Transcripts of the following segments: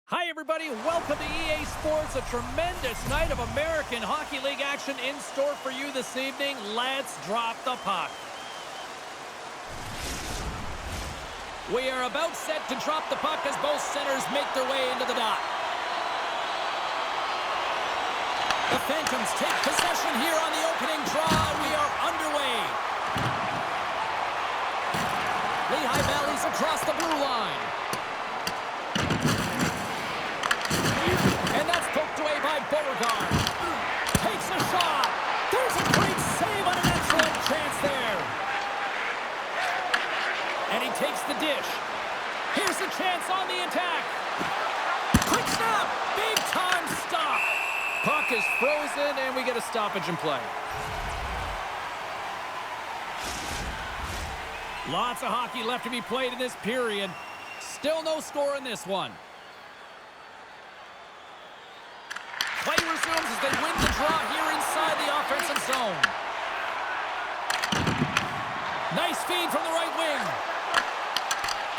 Hi everybody, welcome to EA Sports, a tremendous night of American Hockey League action in store for you this evening. Let's drop the puck. We are about set to drop the puck as both centers make their way into the dot. The Phantoms take possession here on the opening draw. We are underway. Lehigh Valley's across the blue line. And that's poked away by Beauregard. Takes a shot. There's a great save on an excellent chance there. And he takes the dish. Here's a chance on the attack. Quick snap. Big time stop. Puck is frozen and we get a stoppage in play. Lots of hockey left to be played in this period. Still no score in this one. Play resumes as they win the draw here inside the offensive zone. Nice feed from the right wing.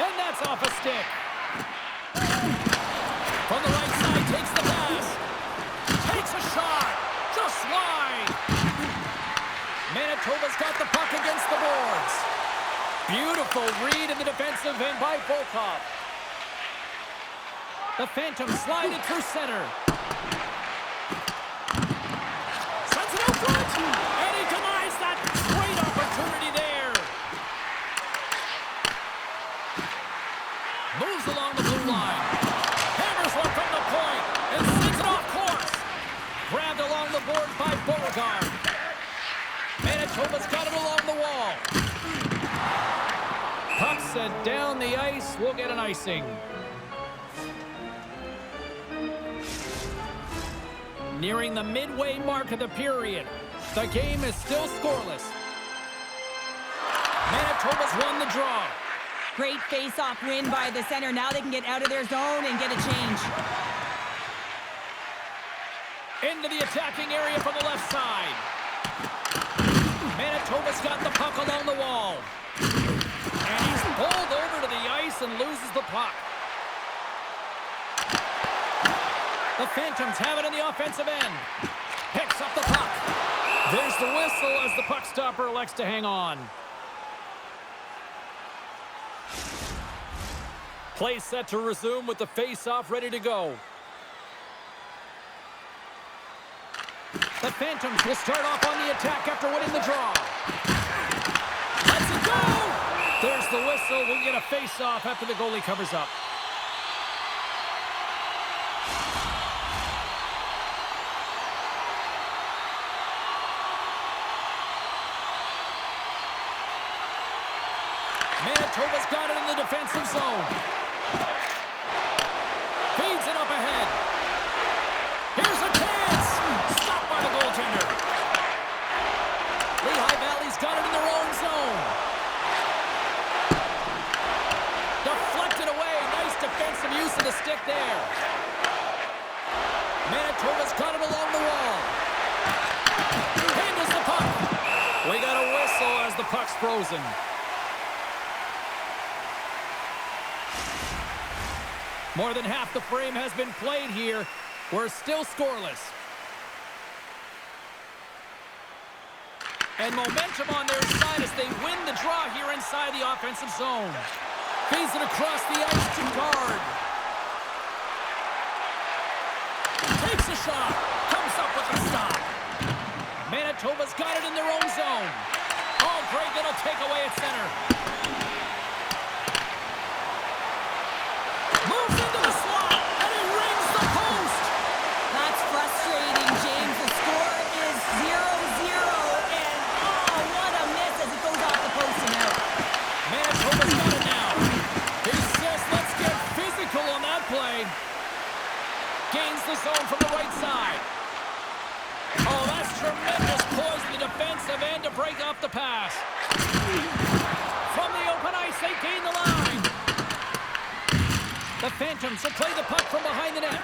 And that's off a stick. From the right side, takes the pass. Takes a shot. Just wide. Manitoba's got the puck against the boards. Beautiful read in the defensive end by Volkov. The Phantoms slide it through center. And he denies that great opportunity there. Moves along the blue line. Hammers one from the point and sends it off course. Grabbed along the board by Beauregard. Manitoba's got it along the wall. Puck sent down the ice. We'll get an icing. Nearing the midway mark of the period. The game is still scoreless. Manitoba's won the draw. Great face-off win by the center. Now they can get out of their zone and get a change. Into the attacking area from the left side. Manitoba's got the puck along the wall. And he's pulled over to the ice and loses the puck. The Phantoms have it in the offensive end. Picks up the puck. There's the whistle as the puck stopper elects to hang on. Play set to resume with the face-off ready to go. The Phantoms will start off on the attack after winning the draw. Let's it go! There's the whistle. We'll get a face-off after the goalie covers up. Manitoba's got it in the defensive zone. Feeds it up ahead. Here's a chance. Stopped by the goaltender. Lehigh Valley's got it in their own zone. Deflected away. Nice defensive use of the stick there. Manitoba's got it along the wall. Handles the puck. We got a whistle as the puck's frozen. More than half the frame has been played here. We're still scoreless. And momentum on their side as they win the draw here inside the offensive zone. Feeds it across the ice to guard. Takes a shot. Comes up with a stop. Manitoba's got it in their own zone. Oh, great little takeaway at center. Moves into the slot, and he rings the post. That's frustrating, James. The score is 0-0, and oh, what a miss as it goes off the post and out. Manitoba's got it now. He says, let's get physical on that play. Gains the zone from the right side. Oh, that's tremendous poise in the defensive end to break off the pass. From the open ice, they gain the line. The Phantoms will play the puck from behind the net.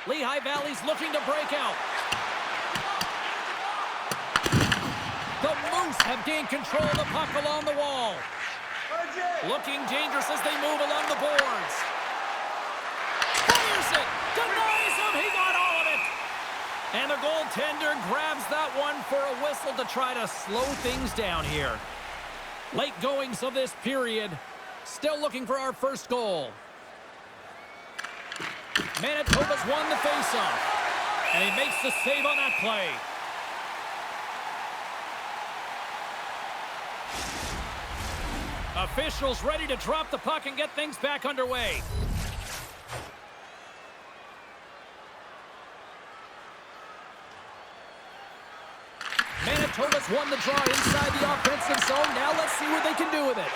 Lehigh Valley's looking to break out. The Moose have gained control of the puck along the wall. Looking dangerous as they move along the boards. And the goaltender grabs that one for a whistle to try to slow things down here. Late goings of this period. Still looking for our first goal. Manitoba's won the faceoff. And he makes the save on that play. Officials ready to drop the puck and get things back underway. Manitoba's won the draw inside the offensive zone. Now let's see what they can do with it.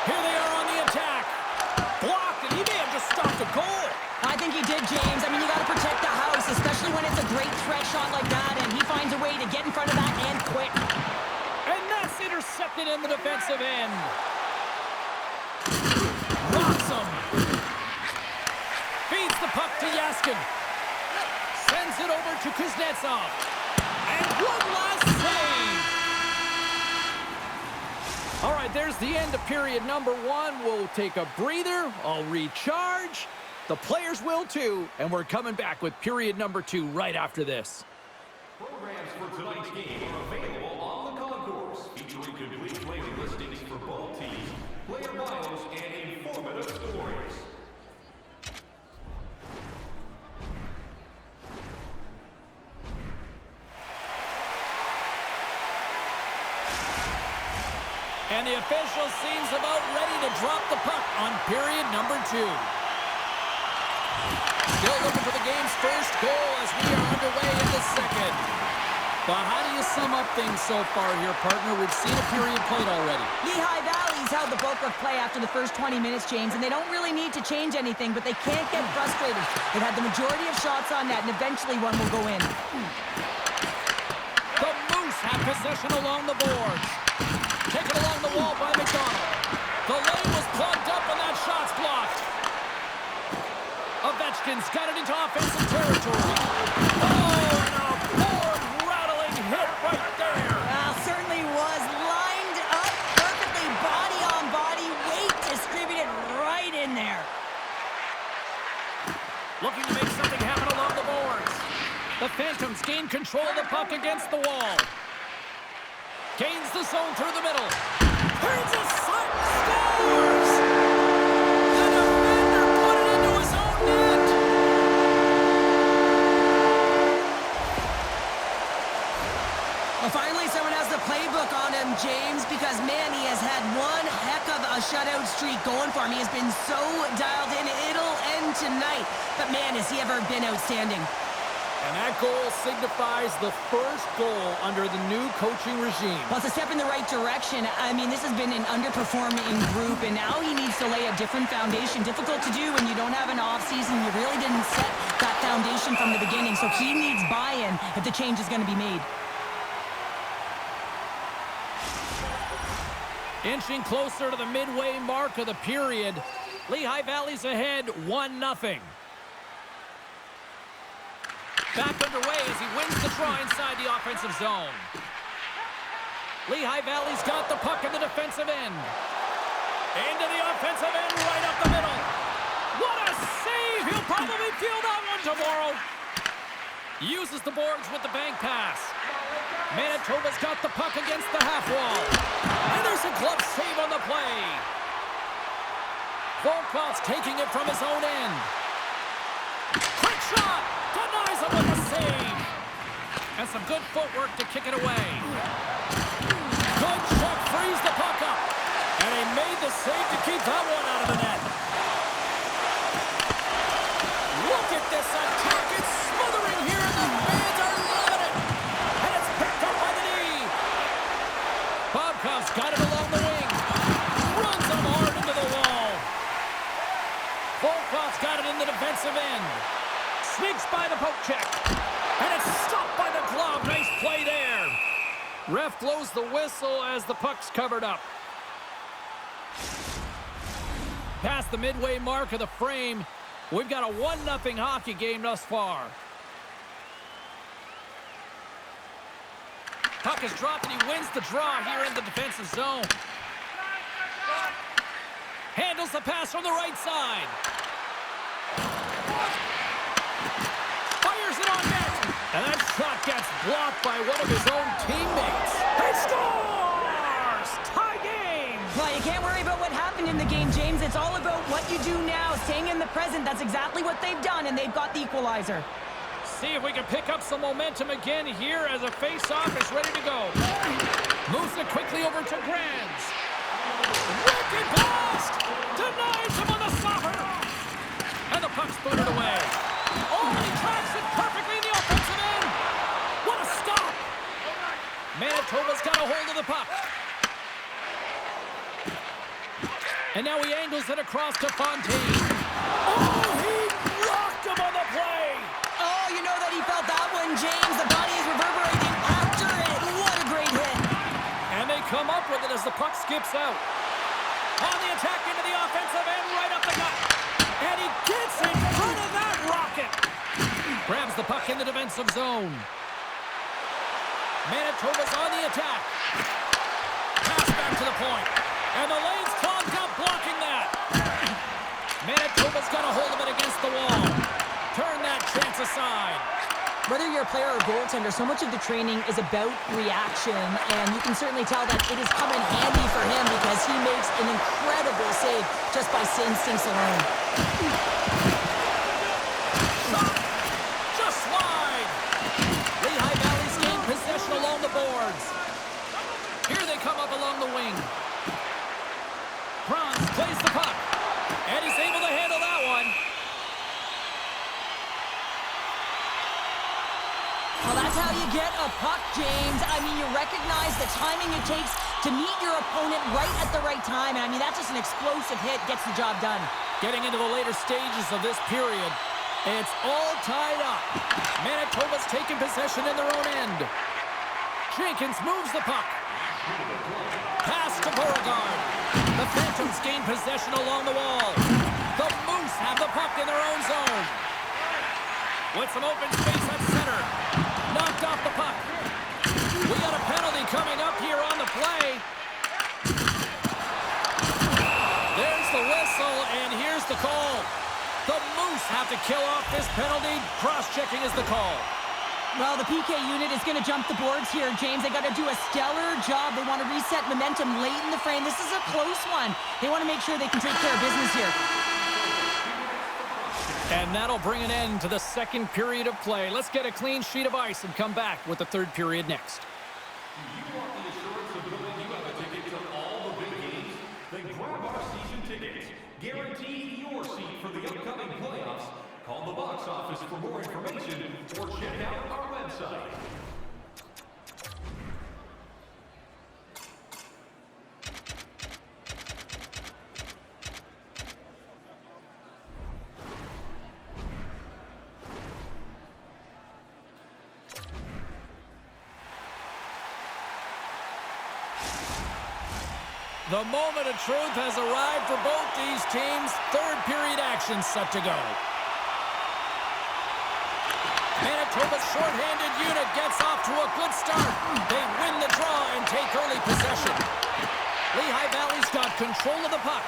Here they are on the attack. Blocked, and he may have just stopped a goal. I think he did, James. I mean, you got to protect the house, especially when it's a great threat shot like that, and he finds a way to get in front of that and quick. And that's intercepted in the defensive end. Rocks him. Feeds the puck to Yaskin. Sends it over to Kuznetsov. And one last save. All right, there's the end of period number 1. We'll take a breather. I'll recharge. The players will too. And we're coming back with period number 2 right after this. Programs for tonight's game are available on the concourse, featuring complete player listings for both teams, player bios, and informative stories. And the official seems about ready to drop the puck on period number 2. Still looking for the game's first goal as we are underway in the second. But how do you sum up things so far here, partner? We've seen a period played already. Lehigh Valley's held the bulk of play after the first 20 minutes, James, and they don't really need to change anything, but they can't get frustrated. They've had the majority of shots on net, and eventually one will go in. The Moose have possession along the boards. Taken along the wall by McDonald. The lane was plugged up and that shot's blocked. Ovechkin's got it into offensive territory. Oh, and a board-rattling hit right there. Well, certainly was lined up perfectly, body on body, weight distributed right in there. Looking to make something happen along the boards. The Phantoms gain control of the puck against the wall. Gains the zone through the middle. Turns a slip, scores! The defender put it into his own net. Well, finally, someone has the playbook on him, James, because, man, he has had one heck of a shutout streak going for him. He has been so dialed in. It'll end tonight. But, man, has he ever been outstanding. And that goal signifies the first goal under the new coaching regime. Well, it's a step in the right direction. I mean, this has been an underperforming group, and now he needs to lay a different foundation. Difficult to do when you don't have an offseason. You really didn't set that foundation from the beginning, so he needs buy-in if the change is going to be made. Inching closer to the midway mark of the period. Lehigh Valley's ahead 1-0. Back underway as he wins the draw inside the offensive zone. Lehigh Valley's got the puck in the defensive end. Into the offensive end, right up the middle. What a save! He'll probably feel that one tomorrow. Uses the boards with the bank pass. Manitoba's got the puck against the half wall. And there's a glove save on the play. Volkov's taking it from his own end. Quick shot! Denies him with a save. And some good footwork to kick it away. Good check, frees the puck up. And he made the save to keep that one out of the net. Look at this attack. It's smothering here, and the fans are loving it. And it's picked up by the knee. Bobkov's got it along the wing. Runs him hard into the wall. Volkov's got it in the defensive end. Sneaks by the poke check. And it's stopped by the glove. Nice play there. Ref blows the whistle as the puck's covered up. Past the midway mark of the frame, we've got a 1-0 hockey game thus far. Puck is dropped and he wins the draw here in the defensive zone. Handles the pass from the right side. Fires And that shot gets blocked by one of his own teammates. He scores! Tie game! Well, you can't worry about what happened in the game, James. It's all about what you do now, staying in the present. That's exactly what they've done, and they've got the equalizer. See if we can pick up some momentum again here as a face-off is ready to go. Moves it quickly over to Grands. Wicked blast! Denies him on the stopper! And the puck's booted away. Oh, he tracks it perfectly in the offensive end! What a stop! Manitoba's got a hold of the puck. And now he angles it across to Fontaine. Oh, he rocked him on the play! Oh, you know that he felt that one, James. The body is reverberating after it. What a great hit. And they come up with it as the puck skips out. On the attack into the offensive end, right up the gut. And he gets in front of that rocket. Grabs the puck in the defensive zone. Manitoba's on the attack. Pass back to the point. And the lane's clogged up, blocking that. Manitoba's got a hold of it against the wall. Turn that chance aside. Whether you're a player or goaltender, so much of the training is about reaction, and you can certainly tell that it is coming handy for him because he makes an incredible save just by instincts alone. Shot! Just wide! Lehigh Valley's gained possession along the boards. Here they come up along the wing. Franz plays the puck, and he's able to handle that one. Well, that's how you get a puck, James. I mean, you recognize the timing it takes to meet your opponent right at the right time. And I mean, that's just an explosive hit, gets the job done. Getting into the later stages of this period, it's all tied up. Manitoba's taking possession in their own end. Jenkins moves the puck. Pass to Beauregard. The Phantoms gain possession along the wall. The Moose have the puck in their own zone. With some open space at center. Knocked off the puck. We got a penalty coming up here on the play. There's the whistle, and here's the call. The Moose have to kill off this penalty. Cross-checking is the call. Well, the PK unit is going to jump the boards here, James. They got to do a stellar job. They want to reset momentum late in the frame. This is a close one. They want to make sure they can take care of business here. And that'll bring an end to the second period of play. Let's get a clean sheet of ice and come back with the third period next. You want the assurance of knowing you have a ticket to all the big games? Then grab our season tickets. Guarantee your seat for the upcoming playoffs. Call the box office for more information or check out our website. The moment of truth has arrived for both these teams. Third period action set to go. Manitoba's shorthanded unit gets off to a good start. They win the draw and take early possession. Lehigh Valley's got control of the puck.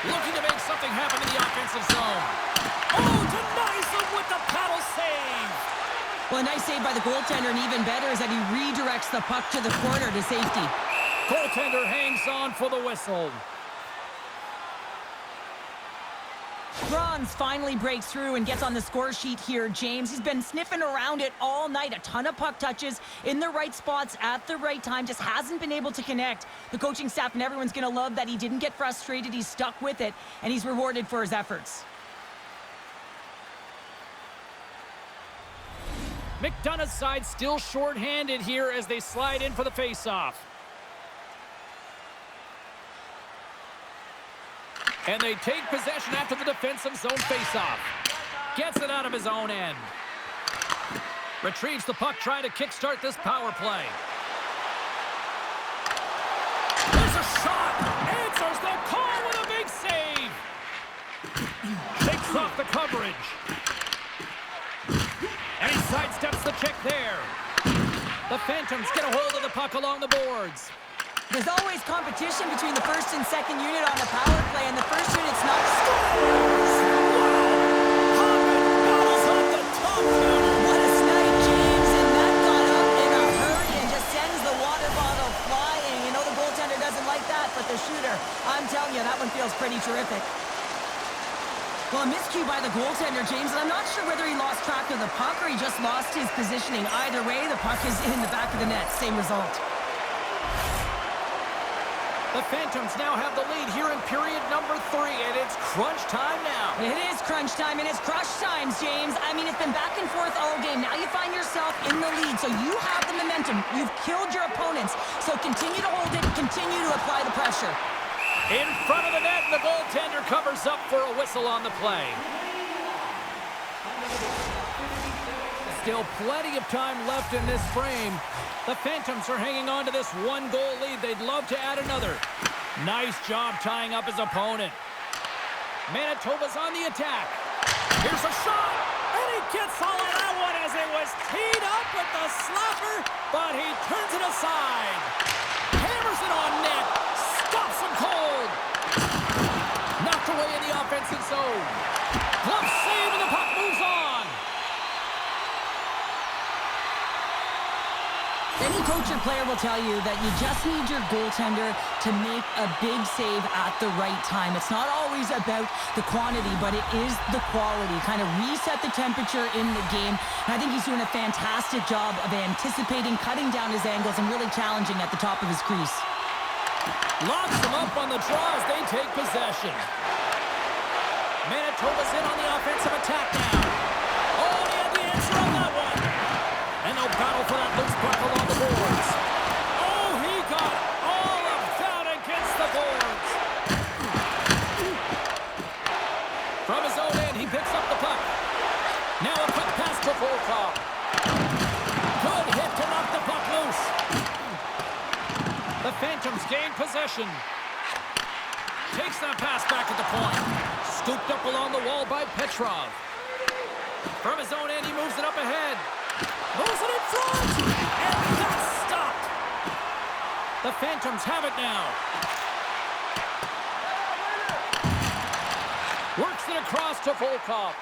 Looking to make something happen in the offensive zone. Oh, denies him with the paddle save. Well, a nice save by the goaltender, and even better is that he redirects the puck to the corner to safety. Goaltender hangs on for the whistle. Franz finally breaks through and gets on the score sheet here, James. He's been sniffing around it all night. A ton of puck touches in the right spots at the right time. Just hasn't been able to connect. The coaching staff and everyone's going to love that he didn't get frustrated. He's stuck with it, and he's rewarded for his efforts. McDonough's side still short-handed here as they slide in for the face-off. And they take possession after the defensive zone face-off. Gets it out of his own end. Retrieves the puck, trying to kickstart this power play. There's a shot! Answers the call with a big save! Takes off the coverage. And he sidesteps the check there. The Phantoms get a hold of the puck along the boards. There's always competition between the first and second unit on the power play, and the first unit's not Wow! Hoffman battles off the top corner. What a snipe! pretty terrific. Well, a miscue by the goaltender, James, and I'm not sure whether he lost track of the puck or he just lost his positioning. Either way, the puck is in the back of the net. Same result. The Phantoms now have the lead here in period number 3, and it's crunch time now. It is crunch time, and it's crush times, James. I mean, it's been back and forth all game. Now you find yourself in the lead, so you have the momentum. You've killed your opponents, so continue to hold it, continue to apply the pressure. In front of the net, and the goaltender covers up for a whistle on the play. Still plenty of time left in this frame. The Phantoms are hanging on to this one-goal lead. They'd love to add another. Nice job tying up his opponent. Manitoba's on the attack. Here's a shot, and he gets all of that one as it was teed up with the slapper, but he turns it aside. Hammers it on net. Stops him cold. Knocked away in the offensive zone. Glove save, and the puck moves on. Any coach or player will tell you that you just need your goaltender to make a big save at the right time. It's not always about the quantity, but it is the quality. Kind of reset the temperature in the game. And I think he's doing a fantastic job of anticipating, cutting down his angles, and really challenging at the top of his crease. Locks them up on the draw as they take possession. Manitoba's in on the offensive attack now. Oh, he had the answer on that one. And they'll battle for that loose puck along the boards. Oh, he got all of that against the boards. From his own end, he picks up the puck. Now a quick pass to Volkov. Good hit to knock the puck loose. The Phantoms gain possession. Takes that pass back at the point. Scooped up along the wall by Petrov. From his own end, he moves it up ahead. Moves it in front! And that's stopped! The Phantoms have it now. Works it across to Volkov.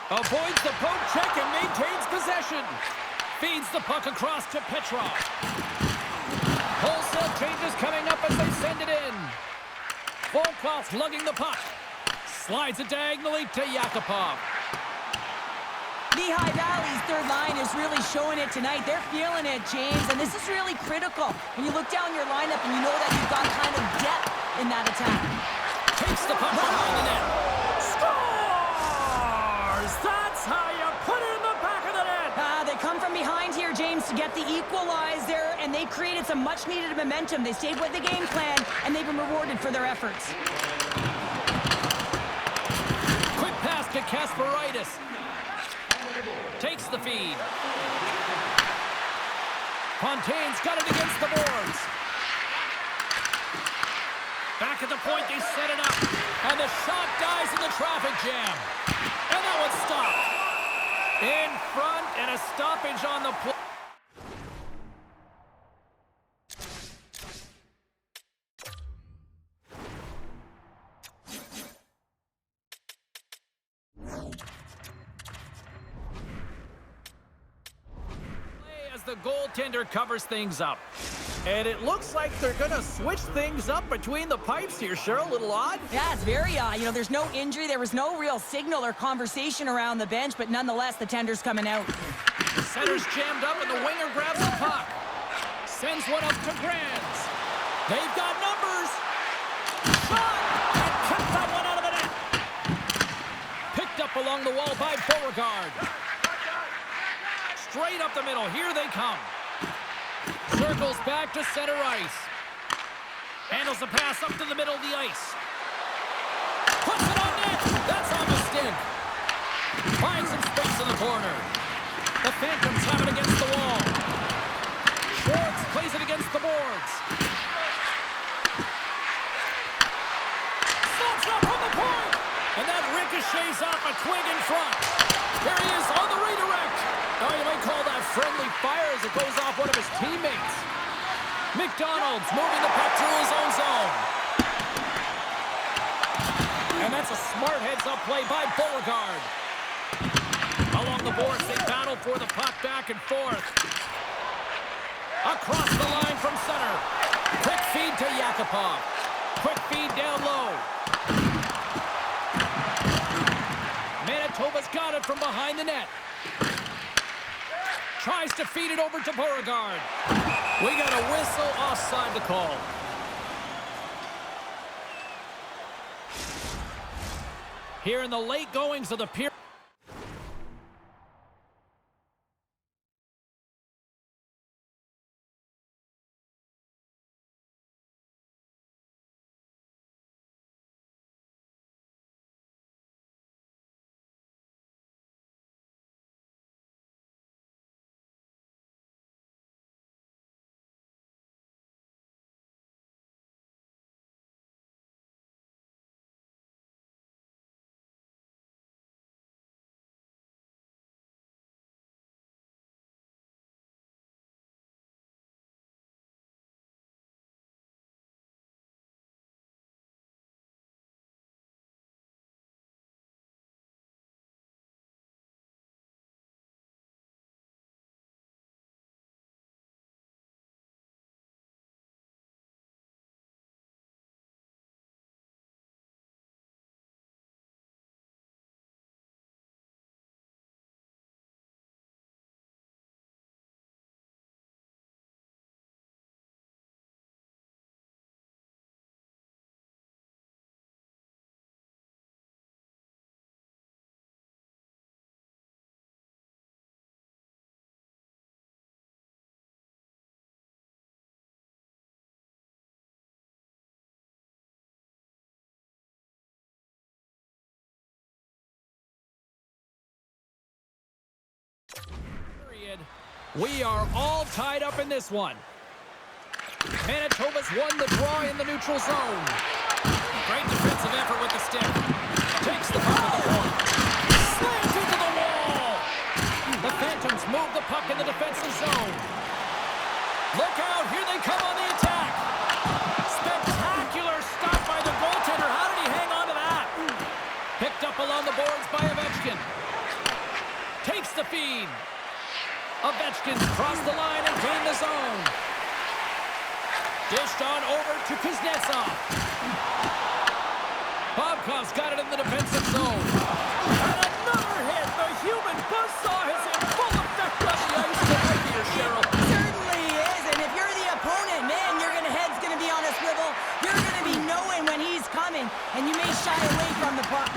Avoids the poke check and maintains possession. Feeds the puck across to Petrov. Wholesale changes coming up as they send it in. Volkov lugging the puck. Slides it diagonally to Yakupov. Lehigh Valley's third line is really showing it tonight. They're feeling it, James, and this is really critical. When you look down your lineup and you know that you've got kind of depth in that attack. Takes the puck behind the net. Scores! That's how you put it in the back of the net. They come from behind here, James, to get the equalizer, and they created some much-needed momentum. They stayed with the game plan, and they've been rewarded for their efforts. Quick pass to Kasparaitis. Takes the feed. Fontaine's got it against the boards. Back at the point, they set it up. And the shot dies in the traffic jam. And that one's stopped. In front, and a stoppage on the play. The goaltender covers things up. And it looks like they're going to switch things up between the pipes here, Cheryl. A little odd. Yeah, it's very odd. You know, there's no injury. There was no real signal or conversation around the bench, but nonetheless, the tender's coming out. Center's jammed up, and the winger grabs the puck. Sends one up to Grands. They've got numbers. Shot! And kept that one out of the net. Picked up along the wall by Beauregard. Straight up the middle. Here they come. Circles back to center ice. Handles the pass up to the middle of the ice. Puts it on net. That's on the stick. Finds some space in the corner. The Phantoms have it against the wall. Schwartz plays it against the boards. Slops up from the point. And that ricochets off a twig in front. There he is on the redirect. Oh, you might call that friendly fire as it goes off one of his teammates. McDonald's moving the puck through his own zone. And that's a smart heads-up play by Beauregard. Along the boards, they battle for the puck back and forth. Across the line from center. Quick feed to Yakupov. Quick feed down low. Manitoba's got it from behind the net. Tries to feed it over to Beauregard. We got a whistle offside to call. Here in the late goings of the period. We are all tied up in this one. Manitoba's won the draw in the neutral zone. Great defensive effort with the stick. Takes the puck at the point. Slams into the wall. The Phantoms move the puck in the defensive zone. Look out, here they come on the attack. Spectacular stop by the goaltender. How did he hang on to that? Picked up along the boards by Ovechkin. Takes the feed. Ovechkin's crossed the line and gained the zone. Dished on over to Kuznetsov. Bobkov's got it in the defensive zone. And another hit. The human buzzsaw is in full effect on the ice tonight here, Cheryl. It certainly is, and if you're the opponent, man, your head's going to be on a swivel. You're going to be knowing when he's coming, and you may shy away from the puck.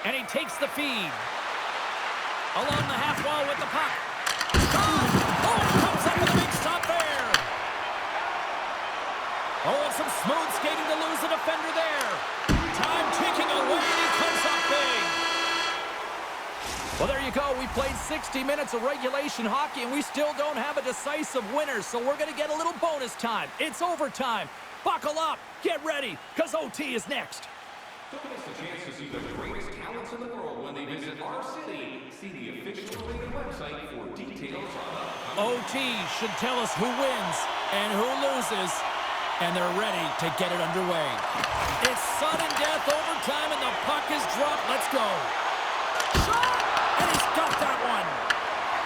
And he takes the feed. Along the half wall with the puck. Oh, it comes up with a big stop there. Oh, and some smooth skating to lose the defender there. Time ticking away, and he comes up big. Well, there you go. We played 60 minutes of regulation hockey, and we still don't have a decisive winner, so we're going to get a little bonus time. It's overtime. Buckle up. Get ready, because OT is next. Don't miss the chance to see the greatest talents in the world when they visit our city. See the official arena website for details on OT should tell us who wins and who loses, and they're ready to get it underway. It's sudden death overtime, and the puck is dropped. Let's go. Shot! And he's got that one.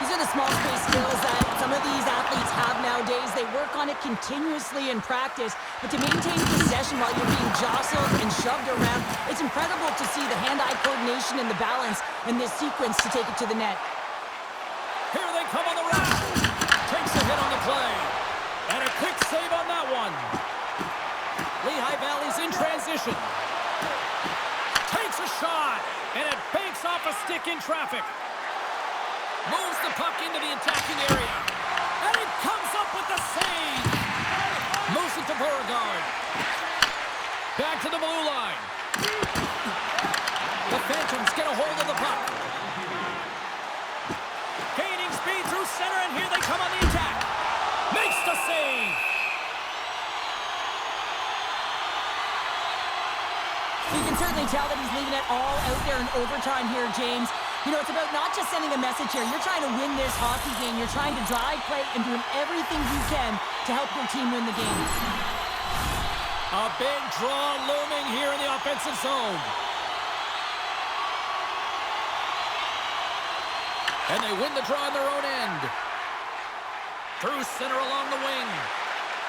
These are the small space skills that some of these athletes have nowadays. They work on it continuously in practice, but to maintain possession while you're being jostled and shoved around, it's incredible to see the hand-eye coordination and the balance in this sequence to take it to the net. Here they come on the rush. Takes a hit on the play. And a quick save on that one. Lehigh Valley's in transition. Takes a shot, and it banks off a stick in traffic. Moves the puck into the attacking area. And it comes up with the save. Moves it to Beauregard. Back to the blue line. The Phantoms get a hold of the puck. Gaining speed through center, and here they come on the attack. Makes the save. You can certainly tell that he's leaving it all out there in overtime here, James. You know, it's about not just sending a message here. You're trying to win this hockey game. You're trying to drive play and doing everything you can to help your team win the game. A big draw looming here in the offensive zone. And they win the draw on their own end. Through center along the wing.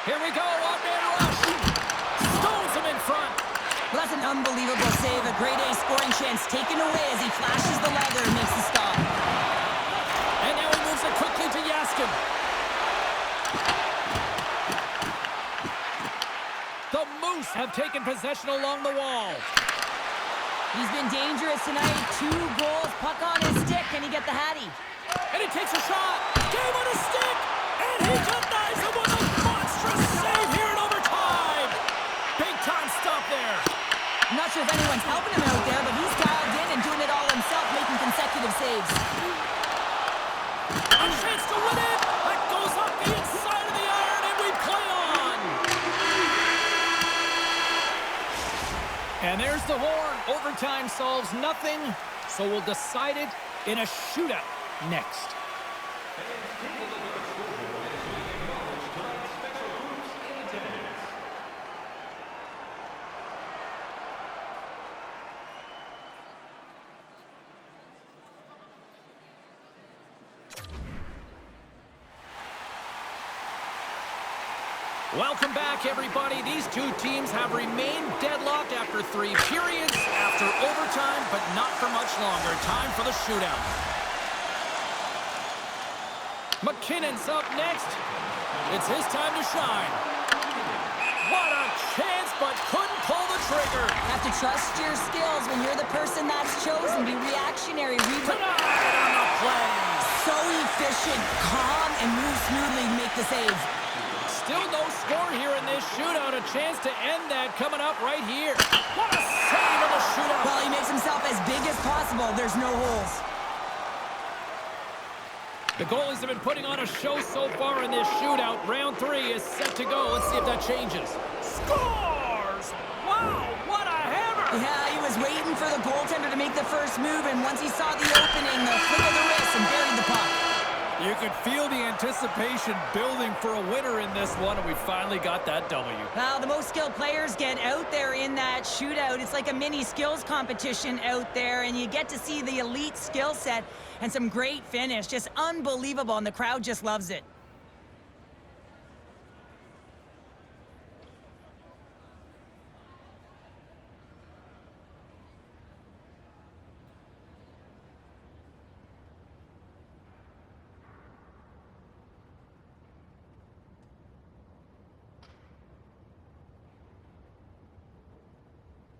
Here we go, one-man rush. Stones him in front. Well, that's an unbelievable save, a grade A scoring chance taken away as he flashes the leather and makes the stop. And now he moves it quickly to Yaskin. The Moose have taken possession along the wall. He's been dangerous tonight. 2 goals, puck on his stick. Can he get the hattie? And he takes a shot. Game on his stick. And he denies him with a monstrous save here in overtime. Big time stop there. I'm not sure if anyone's helping him out there, but he's dialed in and doing it all himself, making consecutive saves. A chance to win it. That goes up the inside of the iron, and we play on. And there's the horn. Overtime solves nothing, so we'll decide it in a shootout next. Welcome back, everybody. These two teams have remained deadlocked after 3 periods, after overtime, but not for much longer. Time for the shootout. McKinnon's up next. It's his time to shine. What a chance, but couldn't pull the trigger. Have to trust your skills when you're the person that's chosen. Be reactionary. Tonight on the play. So efficient, calm, and move smoothly to make the save. Still no score here in this shootout. A chance to end that coming up right here. What a save of the shootout. Well, he makes himself as big as possible. There's no holes. The goalies have been putting on a show so far in this shootout. Round 3 is set to go. Let's see if that changes. Scores! Wow, what a hammer! Yeah, he was waiting for the goaltender to make the first move, and once he saw the opening, the flick of the wrist and buried the puck. You could feel the anticipation building for a winner in this one, and we finally got that W. Well, the most skilled players get out there in that shootout. It's like a mini skills competition out there, and you get to see the elite skill set and some great finish. Just unbelievable, and the crowd just loves it.